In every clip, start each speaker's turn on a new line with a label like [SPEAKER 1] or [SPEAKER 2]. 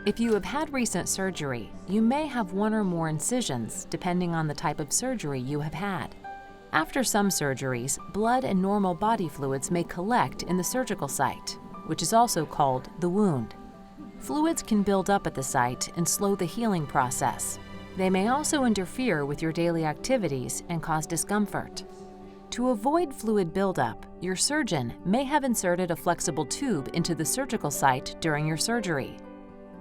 [SPEAKER 1] If you have had recent surgery, you may have one or more incisions depending on the type of surgery you have had. After some surgeries, blood and normal body fluids may collect in the surgical site, which is also called the wound. Fluids can build up at the site and slow the healing process. They may also interfere with your daily activities and cause discomfort. To avoid fluid buildup, your surgeon may have inserted a flexible tube into the surgical site during your surgery.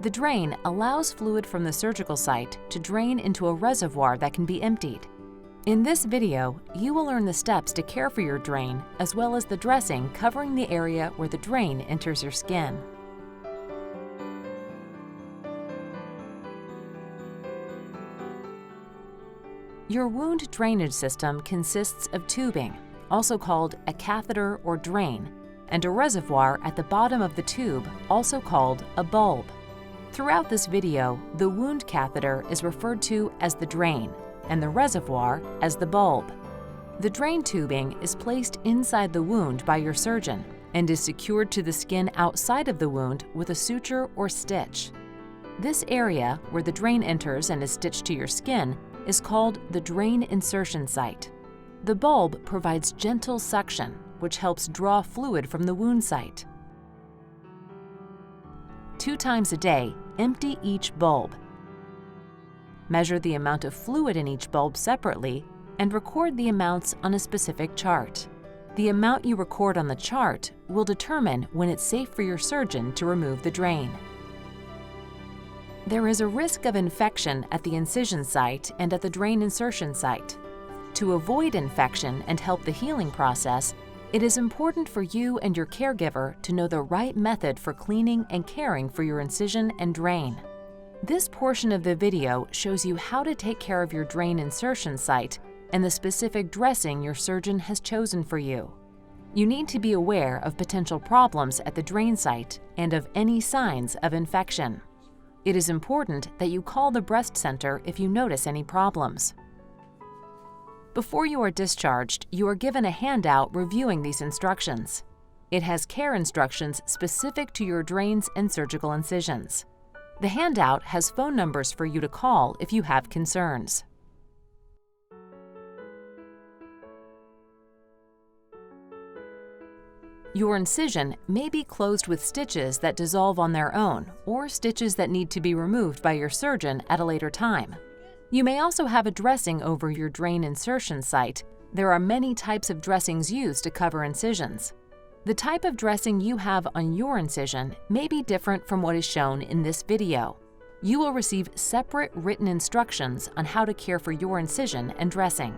[SPEAKER 1] The drain allows fluid from the surgical site to drain into a reservoir that can be emptied. In this video, you will learn the steps to care for your drain as well as the dressing covering the area where the drain enters your skin. Your wound drainage system consists of tubing, also called a catheter or drain, and a reservoir at the bottom of the tube, also called a bulb. Throughout this video, the wound catheter is referred to as the drain and the reservoir as the bulb. The drain tubing is placed inside the wound by your surgeon and is secured to the skin outside of the wound with a suture or stitch. This area, where the drain enters and is stitched to your skin, is called the drain insertion site. The bulb provides gentle suction, which helps draw fluid from the wound site. 2 times a day, empty each bulb. Measure the amount of fluid in each bulb separately and record the amounts on a specific chart. The amount you record on the chart will determine when it's safe for your surgeon to remove the drain. There is a risk of infection at the incision site and at the drain insertion site. To avoid infection and help the healing process, it is important for you and your caregiver to know the right method for cleaning and caring for your incision and drain. This portion of the video shows you how to take care of your drain insertion site and the specific dressing your surgeon has chosen for you. You need to be aware of potential problems at the drain site and of any signs of infection. It is important that you call the breast center if you notice any problems. Before you are discharged, you are given a handout reviewing these instructions. It has care instructions specific to your drains and surgical incisions. The handout has phone numbers for you to call if you have concerns. Your incision may be closed with stitches that dissolve on their own or stitches that need to be removed by your surgeon at a later time. You may also have a dressing over your drain insertion site. There are many types of dressings used to cover incisions. The type of dressing you have on your incision may be different from what is shown in this video. You will receive separate written instructions on how to care for your incision and dressing.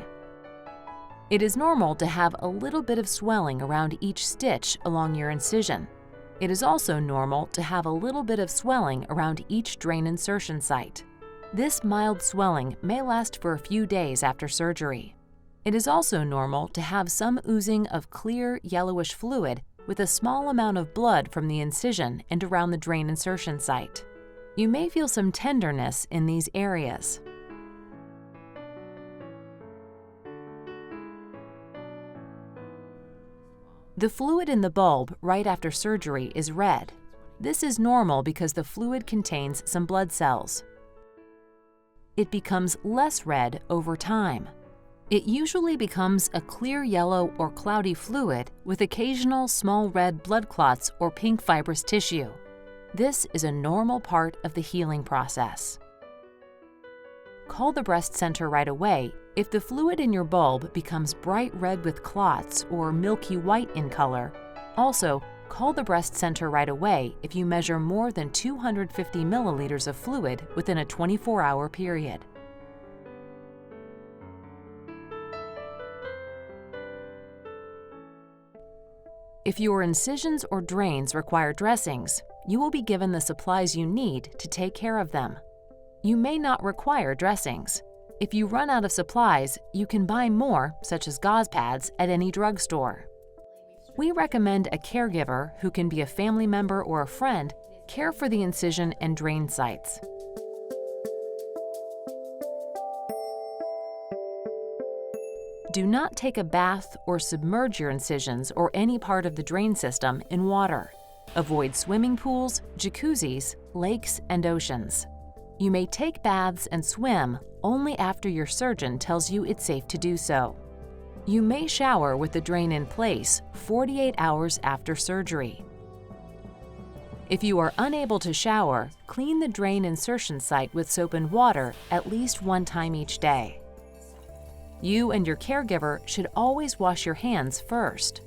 [SPEAKER 1] It is normal to have a little bit of swelling around each stitch along your incision. It is also normal to have a little bit of swelling around each drain insertion site. This mild swelling may last for a few days after surgery. It is also normal to have some oozing of clear, yellowish fluid with a small amount of blood from the incision and around the drain insertion site. You may feel some tenderness in these areas. The fluid in the bulb right after surgery is red. This is normal because the fluid contains some blood cells. It becomes less red over time. It usually becomes a clear yellow or cloudy fluid with occasional small red blood clots or pink fibrous tissue. This is a normal part of the healing process. Call the breast center right away if the fluid in your bulb becomes bright red with clots or milky white in color. Also, call the breast center right away if you measure more than 250 milliliters of fluid within a 24-hour period. If your incisions or drains require dressings, you will be given the supplies you need to take care of them. You may not require dressings. If you run out of supplies, you can buy more, such as gauze pads, at any drugstore. We recommend a caregiver, who can be a family member or a friend, care for the incision and drain sites. Do not take a bath or submerge your incisions or any part of the drain system in water. Avoid swimming pools, jacuzzis, lakes, and oceans. You may take baths and swim only after your surgeon tells you it's safe to do so. You may shower with the drain in place 48 hours after surgery. If you are unable to shower, clean the drain insertion site with soap and water at least one time each day. You and your caregiver should always wash your hands first.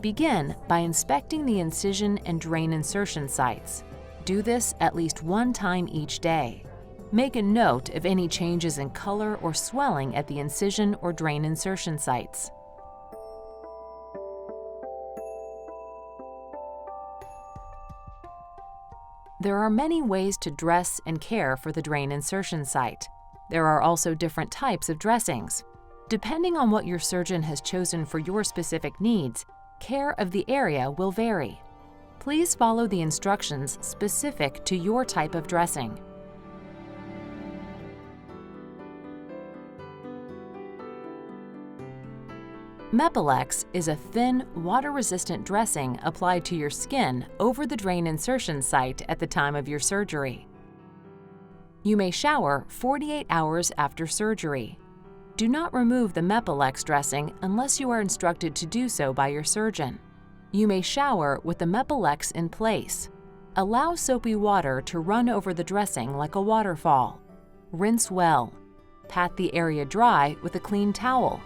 [SPEAKER 1] Begin by inspecting the incision and drain insertion sites. Do this at least one time each day. Make a note of any changes in color or swelling at the incision or drain insertion sites. There are many ways to dress and care for the drain insertion site. There are also different types of dressings. Depending on what your surgeon has chosen for your specific needs, care of the area will vary. Please follow the instructions specific to your type of dressing. Mepilex is a thin, water-resistant dressing applied to your skin over the drain insertion site at the time of your surgery. You may shower 48 hours after surgery. Do not remove the Mepilex dressing unless you are instructed to do so by your surgeon. You may shower with the Mepilex in place. Allow soapy water to run over the dressing like a waterfall. Rinse well. Pat the area dry with a clean towel.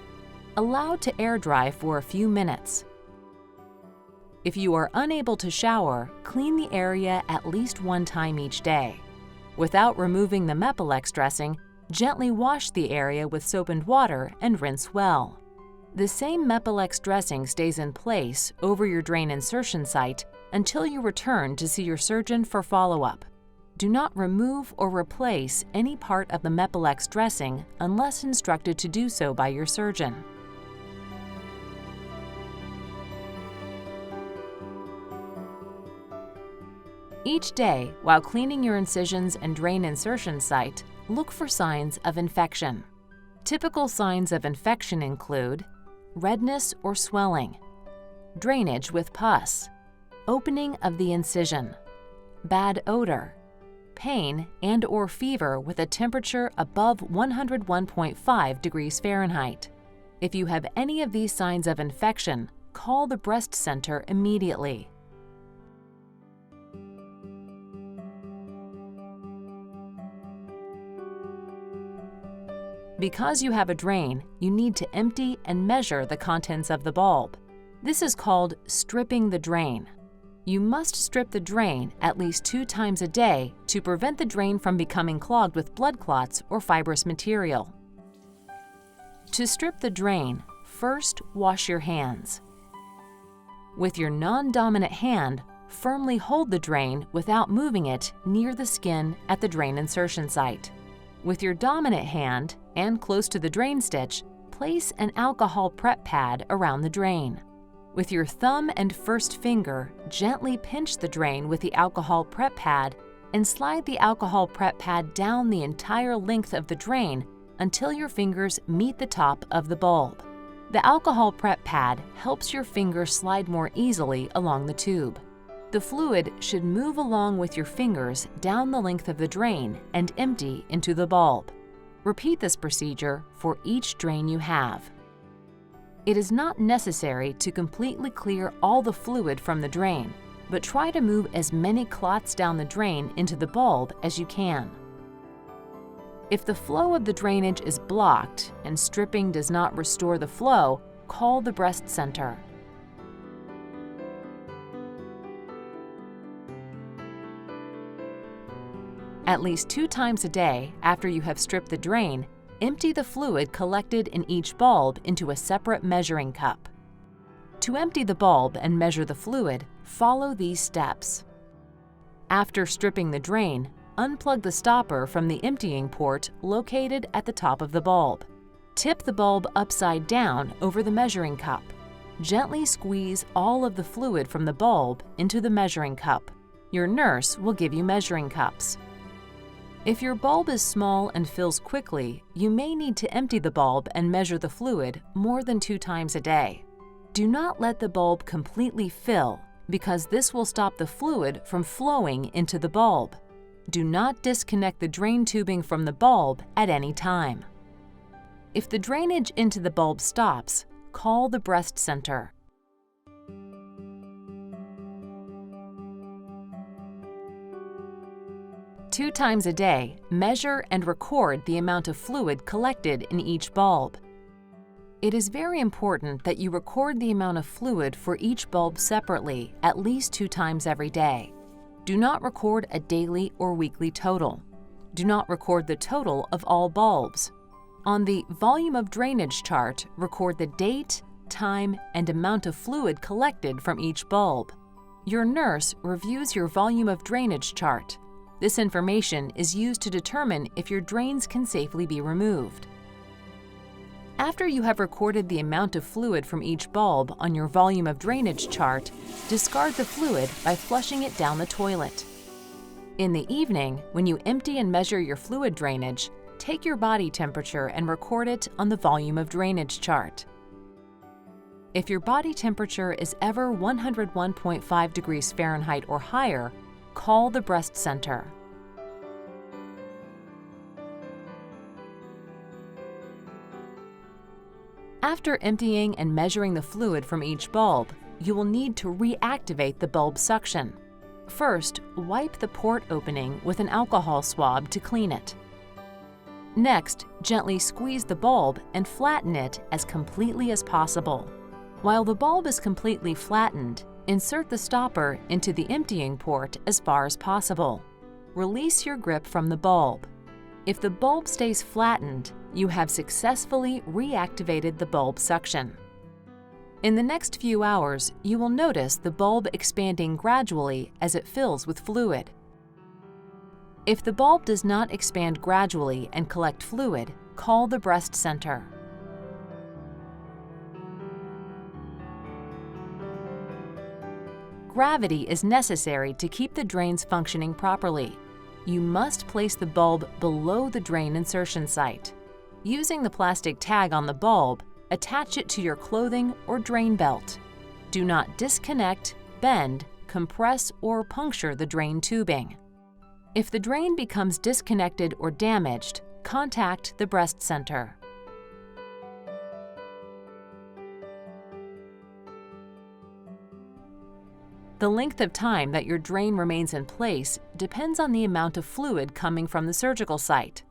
[SPEAKER 1] Allow to air dry for a few minutes. If you are unable to shower, clean the area at least one time each day. Without removing the Mepilex dressing, gently wash the area with soap and water and rinse well. The same Mepilex dressing stays in place over your drain insertion site until you return to see your surgeon for follow-up. Do not remove or replace any part of the Mepilex dressing unless instructed to do so by your surgeon. Each day, while cleaning your incisions and drain insertion site, look for signs of infection. Typical signs of infection include redness or swelling, drainage with pus, opening of the incision, bad odor, pain and/or fever with a temperature above 101.5 degrees Fahrenheit. If you have any of these signs of infection, call the breast center immediately. Because you have a drain, you need to empty and measure the contents of the bulb. This is called stripping the drain. You must strip the drain at least 2 times a day to prevent the drain from becoming clogged with blood clots or fibrous material. To strip the drain, first wash your hands. With your non-dominant hand, firmly hold the drain without moving it near the skin at the drain insertion site. With your dominant hand, and close to the drain stitch, place an alcohol prep pad around the drain. With your thumb and first finger, gently pinch the drain with the alcohol prep pad and slide the alcohol prep pad down the entire length of the drain until your fingers meet the top of the bulb. The alcohol prep pad helps your fingers slide more easily along the tube. The fluid should move along with your fingers down the length of the drain and empty into the bulb. Repeat this procedure for each drain you have. It is not necessary to completely clear all the fluid from the drain, but try to move as many clots down the drain into the bulb as you can. If the flow of the drainage is blocked and stripping does not restore the flow, call the breast center. At least 2 times a day after you have stripped the drain, empty the fluid collected in each bulb into a separate measuring cup. To empty the bulb and measure the fluid, follow these steps. After stripping the drain, unplug the stopper from the emptying port located at the top of the bulb. Tip the bulb upside down over the measuring cup. Gently squeeze all of the fluid from the bulb into the measuring cup. Your nurse will give you measuring cups. If your bulb is small and fills quickly, you may need to empty the bulb and measure the fluid more than 2 times a day. Do not let the bulb completely fill because this will stop the fluid from flowing into the bulb. Do not disconnect the drain tubing from the bulb at any time. If the drainage into the bulb stops, call the breast center. Two times a day, measure and record the amount of fluid collected in each bulb. It is very important that you record the amount of fluid for each bulb separately at least 2 times every day. Do not record a daily or weekly total. Do not record the total of all bulbs. On the volume of drainage chart, record the date, time, and amount of fluid collected from each bulb. Your nurse reviews your volume of drainage chart. This information is used to determine if your drains can safely be removed. After you have recorded the amount of fluid from each bulb on your volume of drainage chart, discard the fluid by flushing it down the toilet. In the evening, when you empty and measure your fluid drainage, take your body temperature and record it on the volume of drainage chart. If your body temperature is ever 101.5 degrees Fahrenheit or higher, call the breast center. After emptying and measuring the fluid from each bulb, you will need to reactivate the bulb suction. First, wipe the port opening with an alcohol swab to clean it. Next, gently squeeze the bulb and flatten it as completely as possible. While the bulb is completely flattened, insert the stopper into the emptying port as far as possible. Release your grip from the bulb. If the bulb stays flattened, you have successfully reactivated the bulb suction. In the next few hours, you will notice the bulb expanding gradually as it fills with fluid. If the bulb does not expand gradually and collect fluid, call the breast center. Gravity is necessary to keep the drains functioning properly. You must place the bulb below the drain insertion site. Using the plastic tag on the bulb, attach it to your clothing or drain belt. Do not disconnect, bend, compress, or puncture the drain tubing. If the drain becomes disconnected or damaged, contact the breast center. The length of time that your drain remains in place depends on the amount of fluid coming from the surgical site.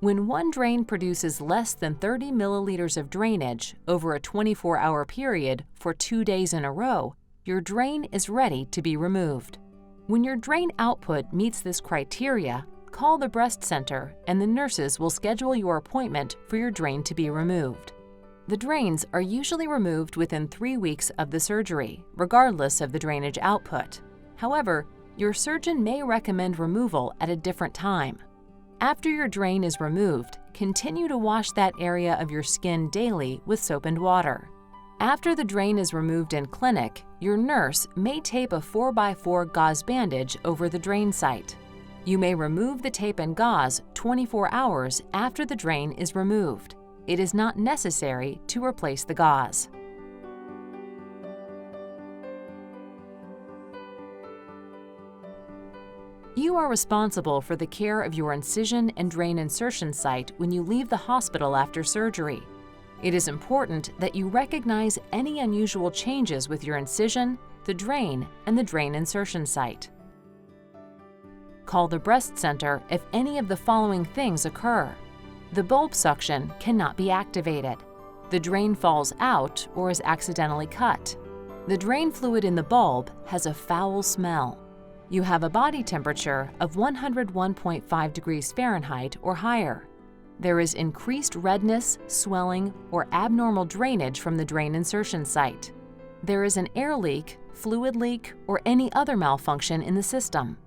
[SPEAKER 1] When one drain produces less than 30 milliliters of drainage over a 24-hour period for 2 days in a row, your drain is ready to be removed. When your drain output meets this criteria, call the breast center and the nurses will schedule your appointment for your drain to be removed. The drains are usually removed within 3 weeks of the surgery, regardless of the drainage output. However, your surgeon may recommend removal at a different time. After your drain is removed, continue to wash that area of your skin daily with soap and water. After the drain is removed in clinic, your nurse may tape a 4x4 gauze bandage over the drain site. You may remove the tape and gauze 24 hours after the drain is removed. It is not necessary to replace the gauze. You are responsible for the care of your incision and drain insertion site when you leave the hospital after surgery. It is important that you recognize any unusual changes with your incision, the drain, and the drain insertion site. Call the breast center if any of the following things occur. The bulb suction cannot be activated. The drain falls out or is accidentally cut. The drain fluid in the bulb has a foul smell. You have a body temperature of 101.5 degrees Fahrenheit or higher. There is increased redness, swelling, or abnormal drainage from the drain insertion site. There is an air leak, fluid leak, or any other malfunction in the system.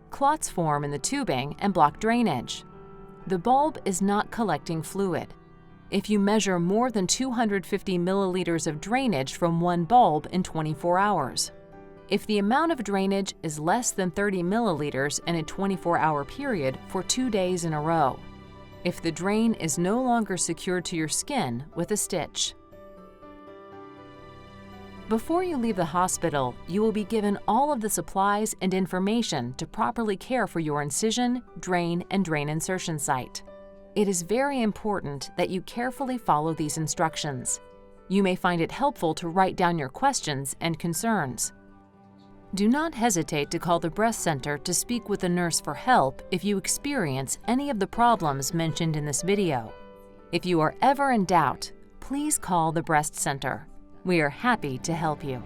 [SPEAKER 1] Clots form in the tubing and block drainage. The bulb is not collecting fluid. If you measure more than 250 milliliters of drainage from one bulb in 24 hours. If the amount of drainage is less than 30 milliliters in a 24-hour period for 2 days in a row. If the drain is no longer secured to your skin with a stitch. Before you leave the hospital, you will be given all of the supplies and information to properly care for your incision, drain, and drain insertion site. It is very important that you carefully follow these instructions. You may find it helpful to write down your questions and concerns. Do not hesitate to call the breast center to speak with a nurse for help if you experience any of the problems mentioned in this video. If you are ever in doubt, please call the breast center. We are happy to help you.